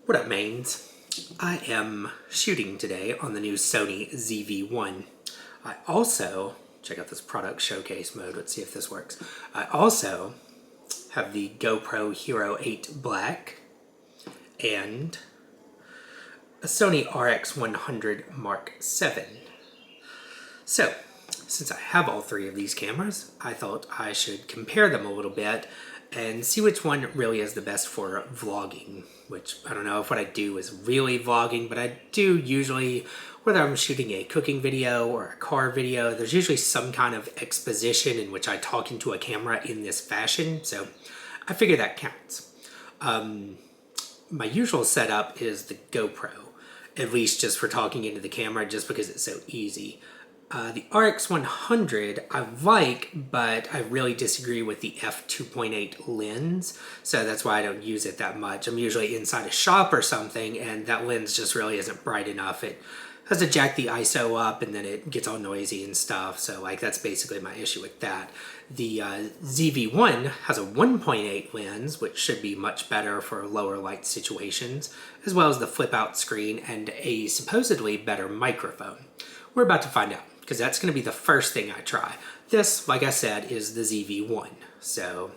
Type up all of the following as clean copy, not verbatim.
What up, mains? I am shooting today on the new Sony ZV-1. I also, check out this product showcase mode, let's see if this works. I also have the GoPro Hero 8 Black and a Sony RX100 VII. So, since I have all three of these cameras, I thought I should compare them a little bit and see which one really is the best for vlogging, which I don't know if what I do is really vlogging, but I do usually, whether I'm shooting a cooking video or a car video, there's usually some kind of exposition in which I talk into a camera in this fashion, so I figure that counts. My usual setup is the GoPro, at least just for talking into the camera, just because it's so easy. The RX100 I like, but I really disagree with the f2.8 lens, so that's why I don't use it that much. I'm usually inside a shop or something, and that lens just really isn't bright enough. It has to jack the ISO up, and then it gets all noisy and stuff, so like that's basically my issue with that. The ZV-1 has a 1.8 lens, which should be much better for lower light situations, as well as the flip-out screen and a supposedly better microphone. We're about to find out, because that's going to be the first thing I try. This, like I said, is the ZV-1, so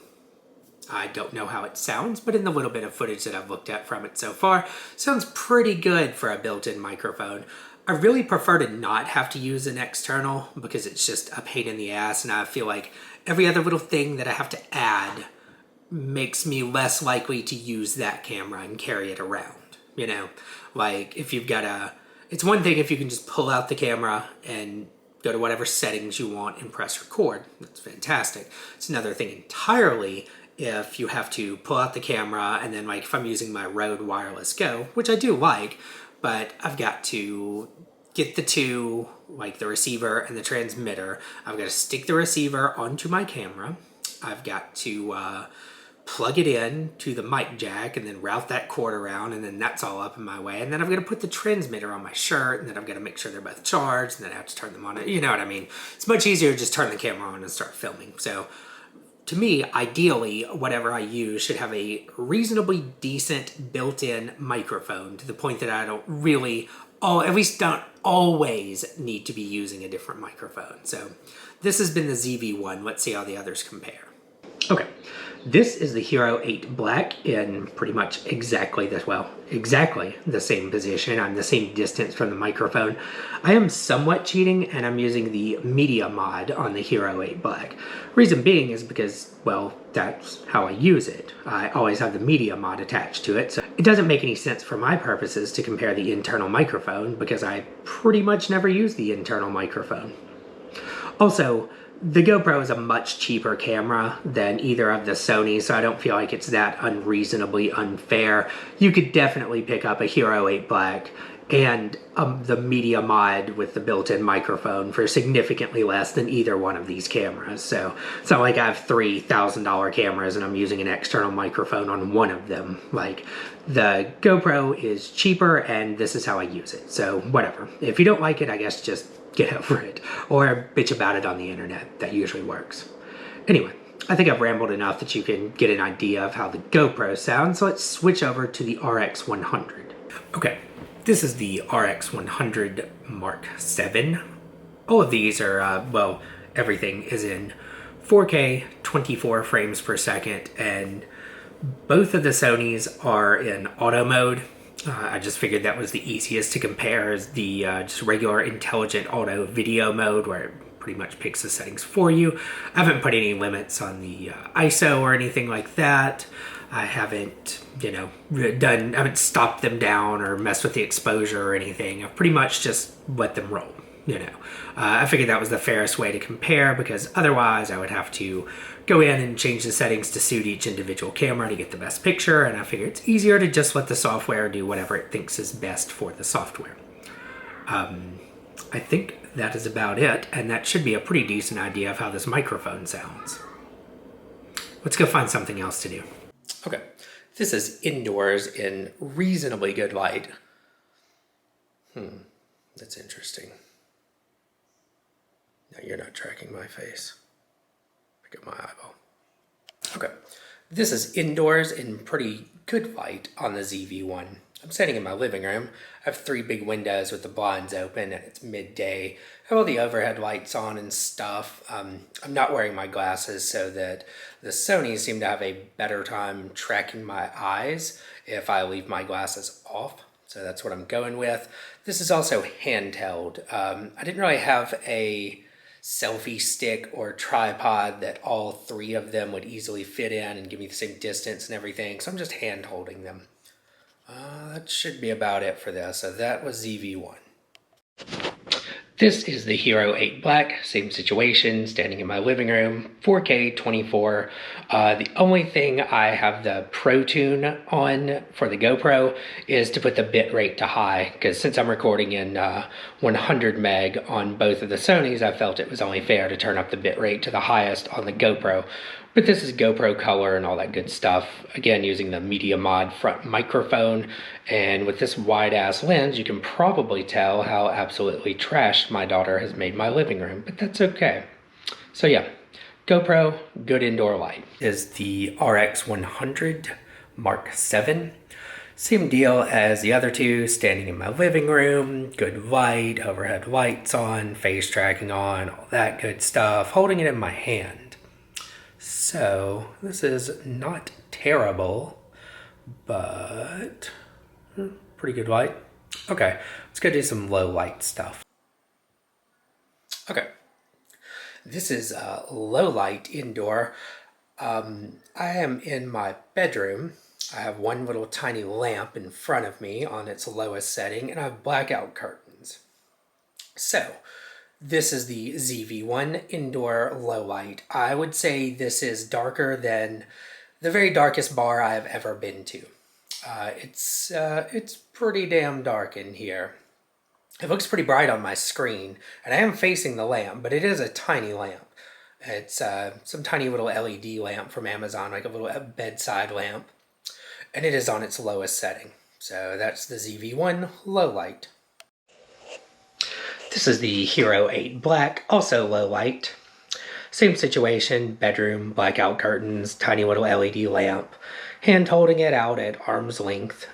I don't know how it sounds, but in the little bit of footage that I've looked at from it so far, sounds pretty good for a built-in microphone. I really prefer to not have to use an external because it's just a pain in the ass, and I feel like every other little thing that I have to add makes me less likely to use that camera and carry it around, you know? Like, if you've got a... It's one thing if you can just pull out the camera and go to whatever settings you want and press record. That's fantastic. It's another thing entirely if you have to pull out the camera and then, like, if I'm using my Rode Wireless Go, which I do like, but I've got to get the two, like the receiver and the transmitter. I've got to stick the receiver onto my camera. I've got to plug it in to the mic jack and then route that cord around, and then that's all up in my way. And then I've got to put the transmitter on my shirt, and then I've got to make sure they're both charged, and then I have to turn them on. You know what I mean? It's much easier to just turn the camera on and start filming. So to me, ideally, whatever I use should have a reasonably decent built-in microphone to the point that I don't really, at least don't always need to be using a different microphone. So this has been the ZV-1. Let's see how the others compare. Okay, this is the Hero 8 Black in pretty much exactly the same position. I'm the same distance from the microphone. I am somewhat cheating, and I'm using the media mod on the Hero 8 Black. Reason being is because, well, that's how I use it. I always have the media mod attached to it, so it doesn't make any sense for my purposes to compare the internal microphone because I pretty much never use the internal microphone. Also, the GoPro is a much cheaper camera than either of the Sony, so I don't feel like it's that unreasonably unfair. You could definitely pick up a Hero 8 Black and the media mod with the built-in microphone for significantly less than either one of these cameras. So it's not like I have $3,000 cameras and I'm using an external microphone on one of them. Like, the GoPro is cheaper and this is how I use it. So whatever. If you don't like it, I guess just get over it, or bitch about it on the internet. That usually works. Anyway, I think I've rambled enough that you can get an idea of how the GoPro sounds, so let's switch over to the RX100. Okay, this is the RX100 VII. All of these are, well, everything is in 4K, 24 frames per second, and both of the Sonys are in auto mode. I just figured that was the easiest to compare, is the just regular intelligent auto video mode where it pretty much picks the settings for you. I haven't put any limits on the ISO or anything like that. I haven't, you know, I haven't stopped them down or messed with the exposure or anything. I've pretty much just let them roll, you know. I figured that was the fairest way to compare because otherwise I would have to go in and change the settings to suit each individual camera to get the best picture, and I figure it's easier to just let the software do whatever it thinks is best for the software. I think that is about it, and that should be a pretty decent idea of how this microphone sounds. Let's go find something else to do. Okay, this is indoors in reasonably good light. That's interesting. Now you're not tracking my face. Look at my eyeball. Okay, this is indoors in pretty good light on the ZV-1. I'm sitting in my living room. I have 3 big windows with the blinds open and it's midday. I have all the overhead lights on and stuff. I'm not wearing my glasses so that the Sony seem to have a better time tracking my eyes if I leave my glasses off. So that's what I'm going with. This is also handheld. I didn't really have a selfie stick or tripod that all 3 of them would easily fit in and give me the same distance and everything. So I'm just hand holding them. That should be about it for this. So that was ZV-1. This is the Hero 8 Black, same situation, standing in my living room, 4K 24. The only thing I have the Pro Tune on for the GoPro is to put the bit rate to high, because since I'm recording in 100 meg on both of the Sonys, I felt it was only fair to turn up the bit rate to the highest on the GoPro. But this is GoPro color and all that good stuff. Again, using the Media Mod front microphone. And with this wide ass lens, you can probably tell how absolutely trashed my daughter has made my living room, but that's okay. So yeah, GoPro, good indoor light. Is the RX100 VII. Same deal as the other 2, standing in my living room, good light, overhead lights on, face tracking on, all that good stuff, holding it in my hand. So this is not terrible, but pretty good light. Okay, let's go do some low light stuff. Okay, this is low light indoor. I am in my bedroom. I have one little tiny lamp in front of me on its lowest setting, and I have blackout curtains. So this is the ZV-1 indoor low light. I would say this is darker than the very darkest bar I have ever been to. It's pretty damn dark in here. It looks pretty bright on my screen, and I am facing the lamp, but it is a tiny lamp. It's some tiny little LED lamp from Amazon, like a little bedside lamp, and it is on its lowest setting. So that's the ZV-1 low light. This is the Hero 8 Black, also low light. Same situation, bedroom, blackout curtains, tiny little LED lamp. Hand holding it out at arm's length.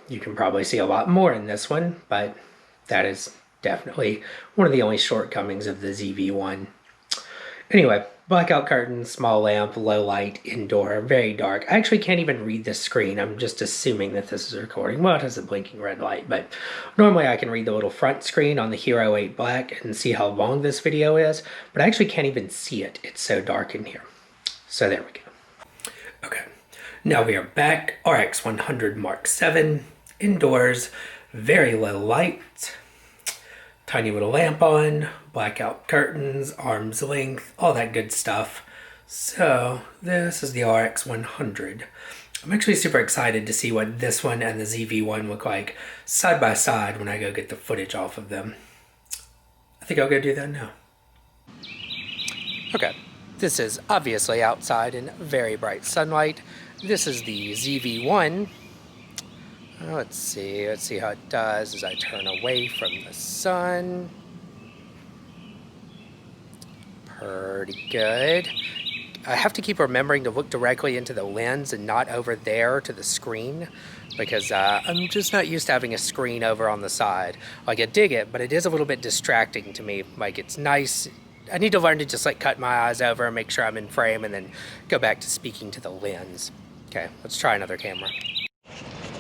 You can probably see a lot more in this one, but that is definitely one of the only shortcomings of the ZV-1. Anyway, blackout curtains, small lamp, low light, indoor, very dark. I actually can't even read the screen. I'm just assuming that this is recording. Well, it has a blinking red light, but normally I can read the little front screen on the Hero 8 Black and see how long this video is, but I actually can't even see it. It's so dark in here. So there we go. Okay, now we are back. RX100 VII, indoors, very low light. Tiny little lamp on, blackout curtains, arm's length, all that good stuff. So this is the RX100. I'm actually super excited to see what this one and the ZV-1 look like side by side when I go get the footage off of them. I think I'll go do that now. Okay, this is obviously outside in very bright sunlight. This is the ZV-1. Let's see how it does as I turn away from the sun. Pretty good. I have to keep remembering to look directly into the lens and not over there to the screen, because I'm just not used to having a screen over on the side. Like, I dig it, but it is a little bit distracting to me. Like, it's nice. I need to learn to just like cut my eyes over and make sure I'm in frame and then go back to speaking to the lens. Okay, let's try another camera.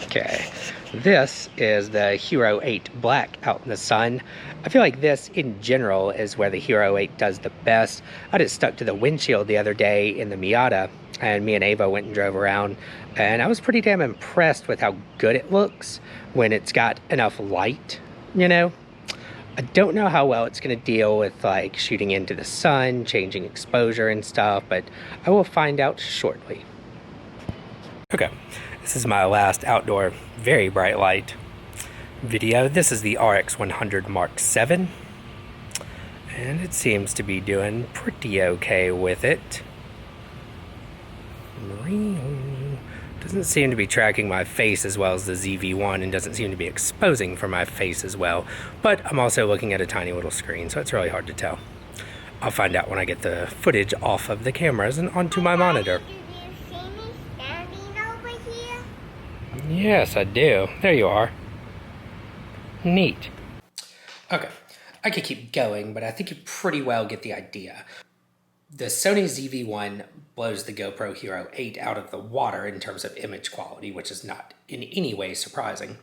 Okay, this is the Hero 8 Black out in the sun. I feel like this in general is where the Hero 8 does the best. I just stuck to the windshield the other day in the Miata, and me and Ava went and drove around, and I was pretty damn impressed with how good it looks when it's got enough light, you know? I don't know how well it's going to deal with like shooting into the sun, changing exposure and stuff, but I will find out shortly. Okay. This is my last outdoor, very bright light video. This is the RX100 VII, and it seems to be doing pretty okay with it. Doesn't seem to be tracking my face as well as the ZV-1, and doesn't seem to be exposing for my face as well. But I'm also looking at a tiny little screen, so it's really hard to tell. I'll find out when I get the footage off of the cameras and onto my monitor. Yes, I do. There you are. Neat. Okay, I could keep going, but I think you pretty well get the idea. The Sony ZV-1 blows the GoPro Hero 8 out of the water in terms of image quality, which is not in any way surprising.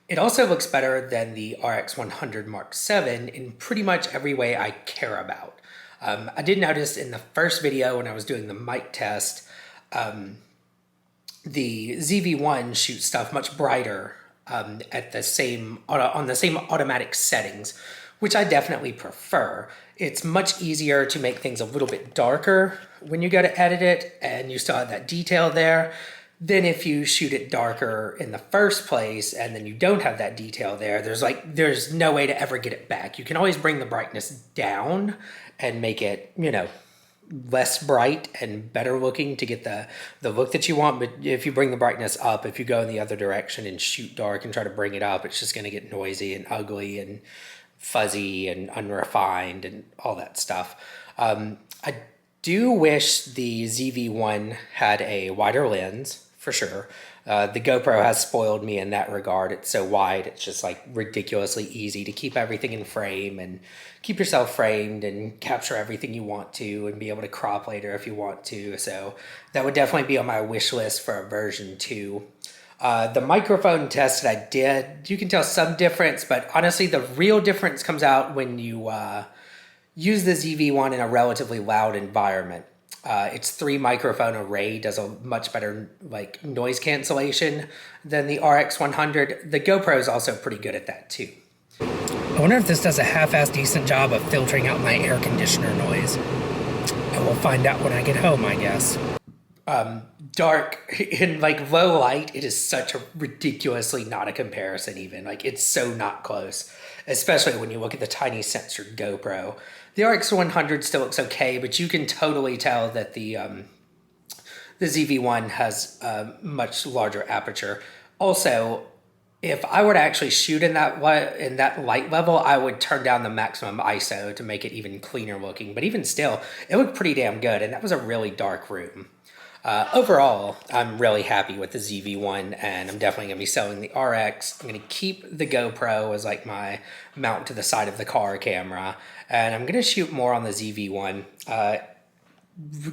It also looks better than the RX100 VII in pretty much every way I care about. I did notice in the first video when I was doing the mic test, the ZV-1 shoots stuff much brighter at the same on the same automatic settings, which I definitely prefer. It's much easier to make things a little bit darker when you go to edit it, and you still have that detail there, than if you shoot it darker in the first place and then you don't have that detail there. There's no way to ever get it back. You can always bring the brightness down and make it, less bright and better looking to get the look that you want. But if you bring the brightness up, if you go in the other direction and shoot dark and try to bring it up, it's just going to get noisy and ugly and fuzzy and unrefined and all that stuff. I do wish the ZV-1 had a wider lens, for sure. The GoPro has spoiled me in that regard. It's so wide, it's just like ridiculously easy to keep everything in frame and keep yourself framed and capture everything you want to and be able to crop later if you want to. So that would definitely be on my wish list for a version 2. The microphone test that I did, you can tell some difference, but honestly the real difference comes out when you use the ZV-1 in a relatively loud environment. Its 3 microphone array does a much better noise cancellation than the RX100. The GoPro is also pretty good at that too. I wonder if this does a half-assed decent job of filtering out my air conditioner noise. I will find out when I get home, I guess. Dark in low light, it is such a ridiculously not a comparison even. It's so not close, especially when you look at the tiny sensored GoPro. The RX100 still looks okay, but you can totally tell that the ZV-1 has a much larger aperture. Also, if I were to actually shoot in that light level, I would turn down the maximum ISO to make it even cleaner looking. But even still, it looked pretty damn good, and that was a really dark room. Overall, I'm really happy with the ZV-1, and I'm definitely going to be selling the RX. I'm going to keep the GoPro as my mount to the side of the car camera, and I'm going to shoot more on the ZV-1.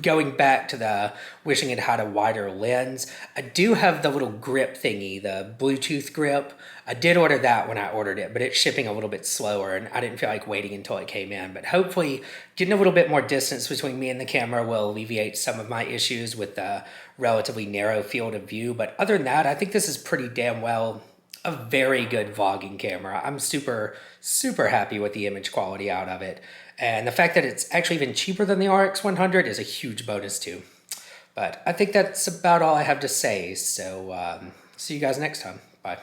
Going back to the wishing it had a wider lens, I do have the little grip thingy, the Bluetooth grip. I did order that when I ordered it, but it's shipping a little bit slower, and I didn't feel like waiting until it came in. But hopefully getting a little bit more distance between me and the camera will alleviate some of my issues with the relatively narrow field of view. But other than that, I think this is pretty damn well a very good vlogging camera. I'm super, super happy with the image quality out of it. And the fact that it's actually even cheaper than the RX100 is a huge bonus too. But I think that's about all I have to say. So see you guys next time. Bye.